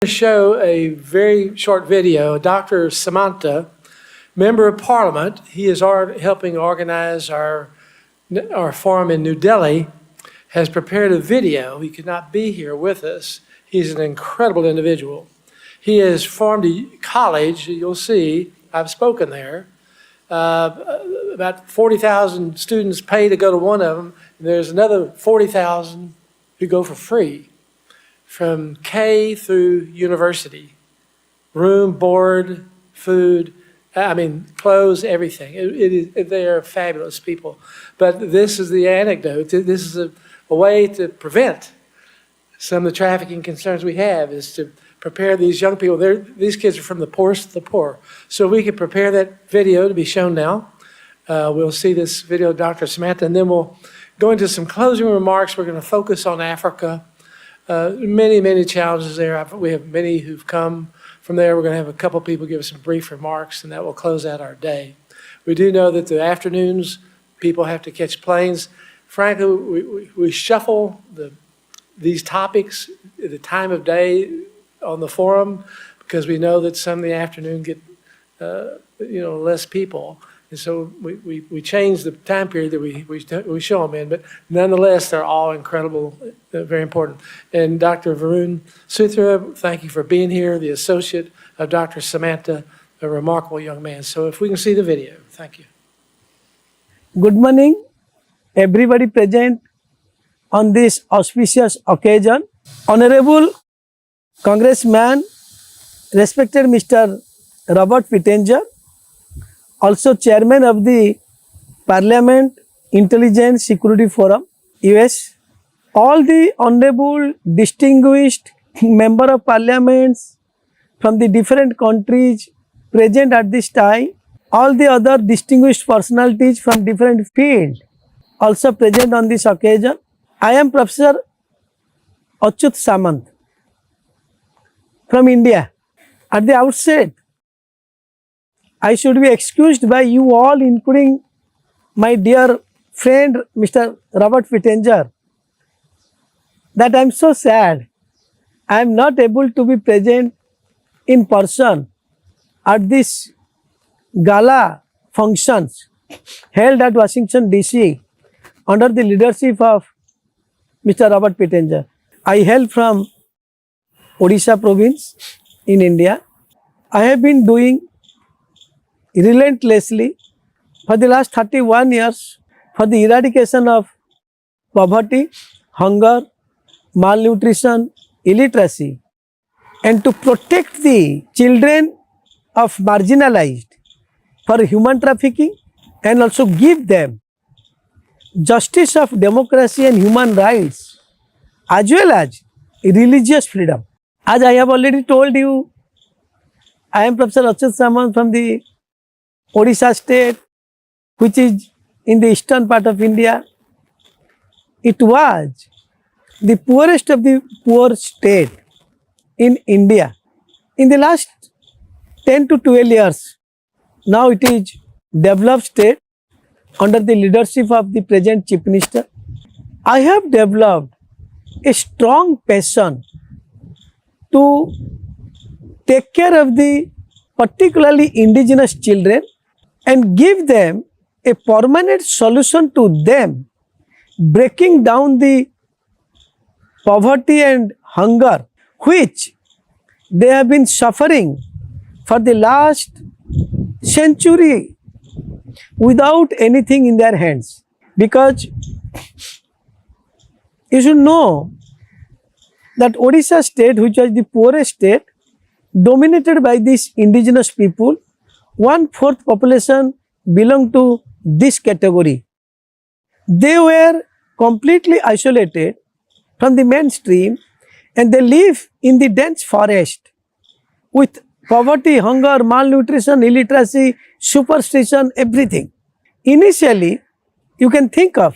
Show a very short video. Dr. Samanta, Member of Parliament, he is helping organize our forum in New Delhi, has prepared a video. He could not be here with us. He's an incredible individual. He has formed a college, you'll see, I've spoken there. About 40,000 students pay to go to one of them. And there's another 40,000 who go for free from K through university. Room, board, food, clothes, everything. They are fabulous people. But this is the anecdote. This is a way to prevent some of the trafficking concerns we have, is to prepare these young people. These kids are from the poorest of the poor. So we can prepare that video to be shown now. We'll see this video of Dr. Samantha, and then we'll go into some closing remarks. We're going to focus on Africa. Many challenges there. We have many who've come from there. We're going to have a couple people give us some brief remarks, and that will close out our day. We do know that the afternoons, people have to catch planes. Frankly, we shuffle these topics at the time of day on the forum because we know that some of the afternoon get less people. And so we change the time period that we show them in, but nonetheless, they're all incredible, very important. And Dr. Varun Sutra, thank you for being here, the associate of Dr. Samantha, a remarkable young man. So if we can see the video, thank you. Good morning, everybody present on this auspicious occasion. Honorable Congressman, respected Mr. Robert Pittenger, also Chairman of the Parliament Intelligence Security Forum, US, all the honorable distinguished member of parliaments from the different countries present at this time, all the other distinguished personalities from different fields also present on this occasion. I am Professor Achyuta Samanta from India. At the outset, I should be excused by you all, including my dear friend Mr. Robert Pittenger, that I am so sad I am not able to be present in person at this gala functions held at Washington DC under the leadership of Mr. Robert Pittenger. I hail from Odisha province in India. I have been doing relentlessly for the last 31 years for the eradication of poverty, hunger, malnutrition, illiteracy, and to protect the children of marginalized for human trafficking, and also give them justice of democracy and human rights, as well as religious freedom. As I have already told you, I am Professor Achyuta Samanta from the Odisha state, which is in the eastern part of India. It was the poorest of the poor state in India. In the last 10 to 12 years, now it is developed state under the leadership of the present Chief Minister. I have developed a strong passion to take care of the particularly indigenous children and give them a permanent solution to them, breaking down the poverty and hunger which they have been suffering for the last century without anything in their hands. Because you should know that Odisha state, which was the poorest state, dominated by these indigenous people, 1/4 population belong to this category. They were completely isolated from the mainstream and they live in the dense forest with poverty, hunger, malnutrition, illiteracy, superstition, everything. Initially, you can think of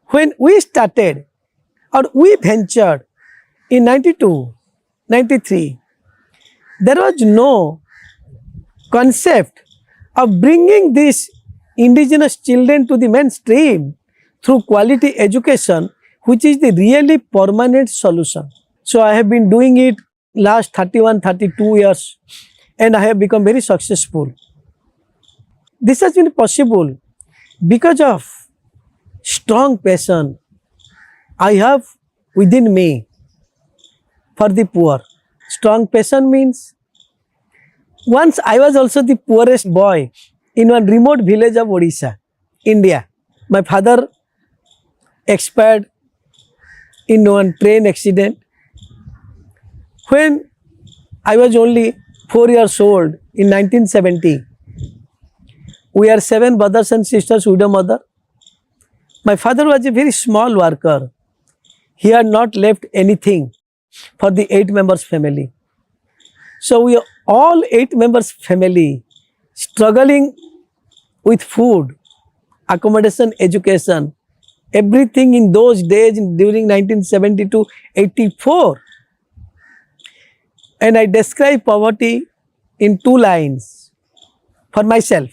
when we started or we ventured in 92, 93, there was no concept of bringing these indigenous children to the mainstream through quality education, which is the really permanent solution. So I have been doing it last 31, 32 years, and I have become very successful. This has been possible because of strong passion I have within me for the poor. Strong passion means once I was also the poorest boy in one remote village of Odisha, India. My father expired in one train accident when I was only 4 years old in 1970. We are 7 brothers and sisters, widow mother. My father was a very small worker. He had not left anything for the 8 members family. So we all 8 members family struggling with food, accommodation, education, everything in those days during 1970 to 84. And I describe poverty in 2 lines for myself.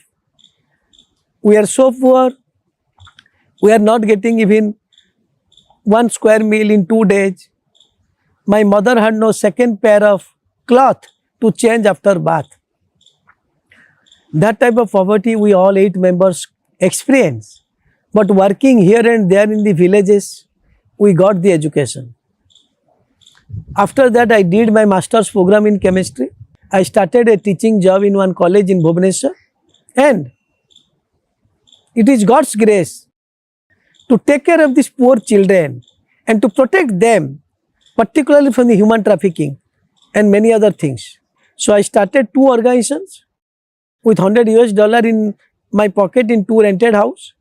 We are so poor, we are not getting even 1 square meal in 2 days. My mother had no second pair of cloth to change after bath. That type of poverty we all 8 members experience. But working here and there in the villages, we got the education. After that, I did my master's program in chemistry. I started a teaching job in one college in Bhubaneswar, and it is God's grace to take care of these poor children and to protect them, particularly from the human trafficking and many other things. So I started 2 organizations with $100 in my pocket in 2 rented house.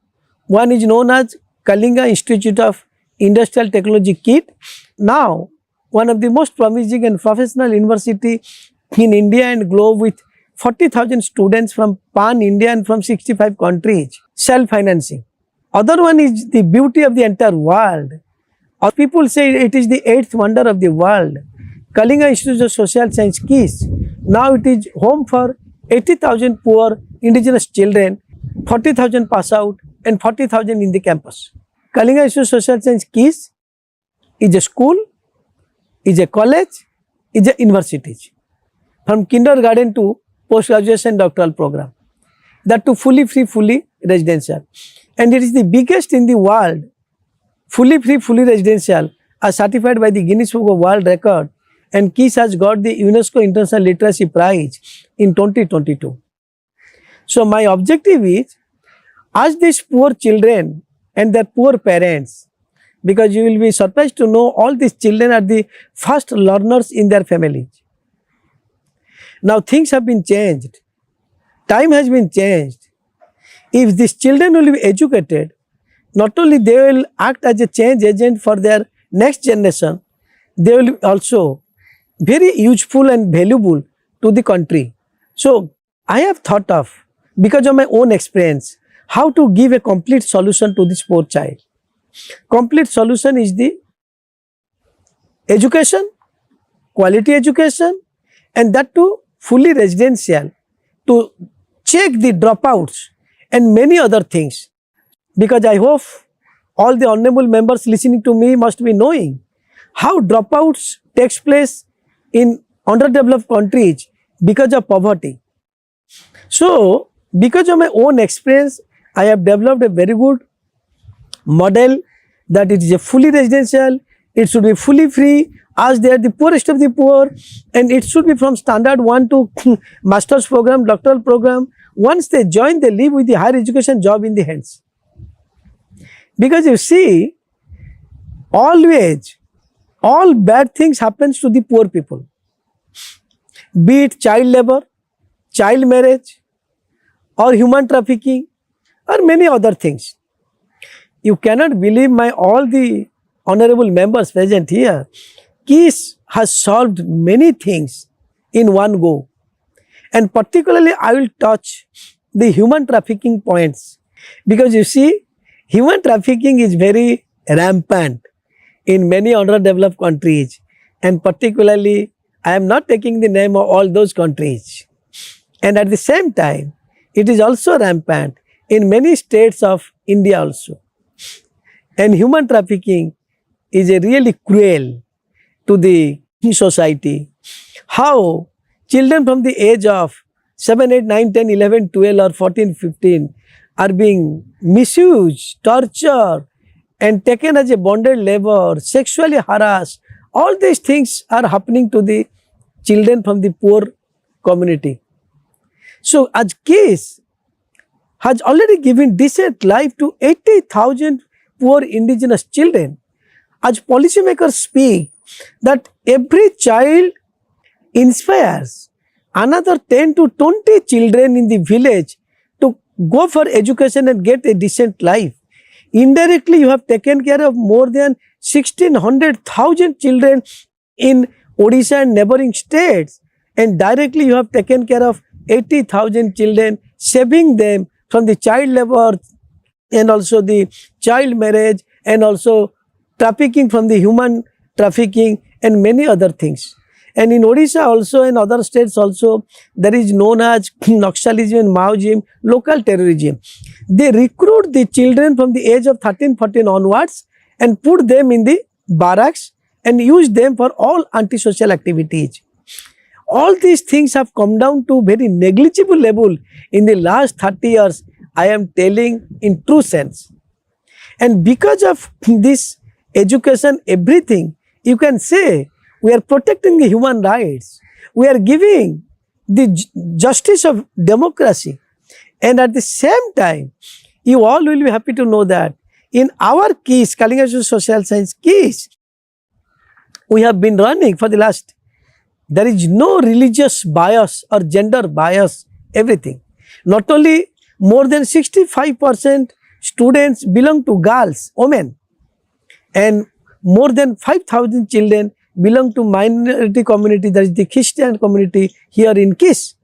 One is known as Kalinga Institute of Industrial Technology KIT. Now, one of the most promising and professional university in India and globe with 40,000 students from pan-India and from 65 countries, self-financing. Other one is the beauty of the entire world. Or people say it is the 8th wonder of the world. Kalinga Institute of Social Science KIS. Now it is home for 80,000 poor indigenous children, 40,000 pass out and 40,000 in the campus. Kalinga Institute of Social Science KIS is a school, is a college, is a university. From kindergarten to post-graduation doctoral program. That too fully free, fully residential. And it is the biggest in the world, fully free, fully residential, as certified by the Guinness Book of World Record, and KIS has got the UNESCO International Literacy Prize in 2022. So my objective is, ask these poor children and their poor parents, because you will be surprised to know all these children are the first learners in their families. Now things have been changed. Time has been changed. If these children will be educated, not only they will act as a change agent for their next generation, they will also very useful and valuable to the country. So I have thought of, because of my own experience, how to give a complete solution to this poor child. Complete solution is the education, quality education, and that too fully residential, to check the dropouts and many other things. Because I hope all the honorable members listening to me must be knowing how dropouts takes place in underdeveloped countries because of poverty. So, because of my own experience, I have developed a very good model that it is a fully residential, it should be fully free, as they are the poorest of the poor, and it should be from standard 1 to master's program, doctoral program. Once they join, they leave with the higher education job in the hands. Because you see, always, all bad things happens to the poor people. Be it child labor, child marriage, or human trafficking, or many other things. You cannot believe all the honorable members present here. KIS has solved many things in one go. And particularly I will touch the human trafficking points. Because you see, human trafficking is very rampant in many underdeveloped countries. And particularly, I am not taking the name of all those countries. And at the same time, it is also rampant in many states of India also. And human trafficking is a really cruel to the society, how children from the age of 7, 8, 9, 10, 11, 12 or 14, 15 are being misused, tortured and taken as a bonded labor, sexually harassed. All these things are happening to the children from the poor community. So as case has already given decent life to 80,000 poor indigenous children. As policymakers speak that every child inspires another 10 to 20 children in the village to go for education and get a decent life. Indirectly, you have taken care of more than 1,600,000 children in Odisha and neighboring states, and directly you have taken care of 80,000 children, saving them from the child labor and also the child marriage and also trafficking from the human trafficking and many other things. And in Odisha also and other states also, there is known as Naxalism and Maoism, local terrorism. They recruit the children from the age of 13, 14 onwards and put them in the barracks and use them for all antisocial activities. All these things have come down to very negligible level in the last 30 years, I am telling in true sense. And because of this education, everything, you can say we are protecting the human rights. We are giving the justice of democracy. And at the same time, you all will be happy to know that in our case, Kalinga Social Science case, we have been running for the last, there is no religious bias or gender bias, everything. Not only more than 65% students belong to girls, women, and more than 5,000 children belong to minority community, that is the Christian community here in KISS.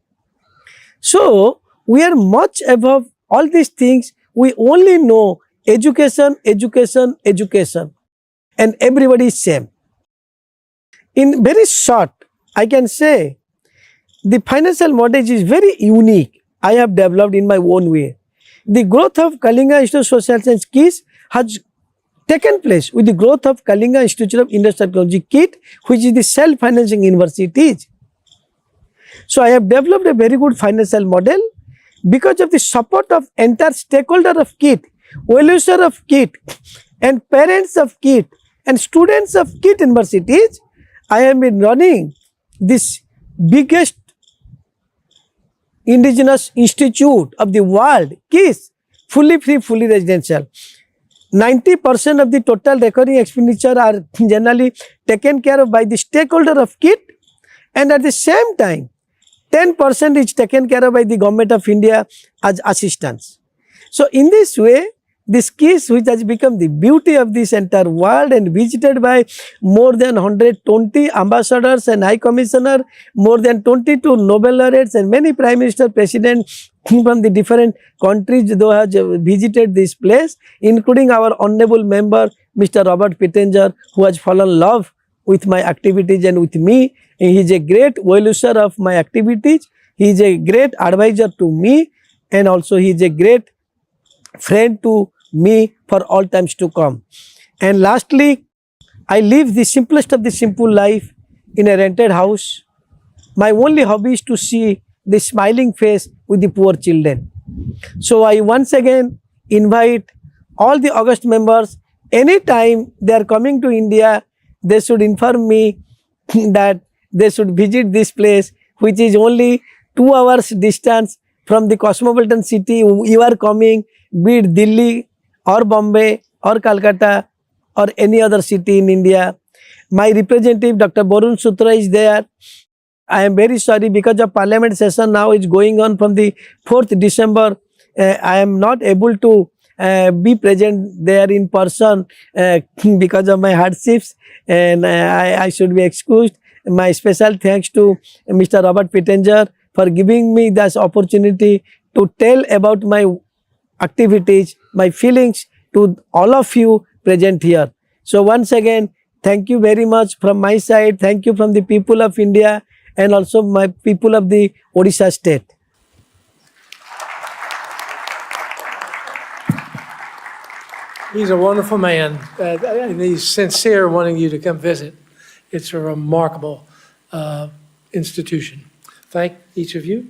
So, we are much above all these things. We only know education, education, education, and everybody is same. In very short, I can say the financial model is very unique. I have developed in my own way. The growth of Kalinga Institute of Social Science KISS has taken place with the growth of Kalinga Institute of Industrial Technology KIT, which is the self-financing universities. So I have developed a very good financial model because of the support of entire stakeholder of KIT, well-wisher of KIT, and parents of KIT, and students of KIT universities. I have been running this biggest indigenous institute of the world, KISS, fully free, fully residential. 90% of the total recurring expenditure are generally taken care of by the stakeholder of KIT, and at the same time 10% is taken care of by the government of India as assistance. So in this way, this KISS, which has become the beauty of this entire world and visited by more than 120 ambassadors and high commissioner, more than 22 Nobel laureates and many prime minister, president from the different countries who have visited this place, including our honorable member Mr. Robert Pittenger, who has fallen in love with my activities and with me. He is a great well-wisher of my activities. He is a great advisor to me, and also he is a great friend to me for all times to come. And lastly, I live the simplest of the simple life in a rented house. My only hobby is to see the smiling face with the poor children. So I once again invite all the August members, anytime they are coming to India, they should inform me that they should visit this place, which is only 2 hours distance from the cosmopolitan city you are coming, be it Delhi or Bombay or Calcutta or any other city in India. My representative Dr. Barun Sutra is there. I am very sorry because of Parliament session now is going on from the 4th December. I am not able to be present there in person because of my hardships, and I should be excused. My special thanks to Mr. Robert Pittenger for giving me this opportunity to tell about my activities, my feelings to all of you present here. So once again, thank you very much from my side. Thank you from the people of India and also my people of the Odisha state. He's a wonderful man, and he's sincere wanting you to come visit. It's a remarkable institution. Thank each of you.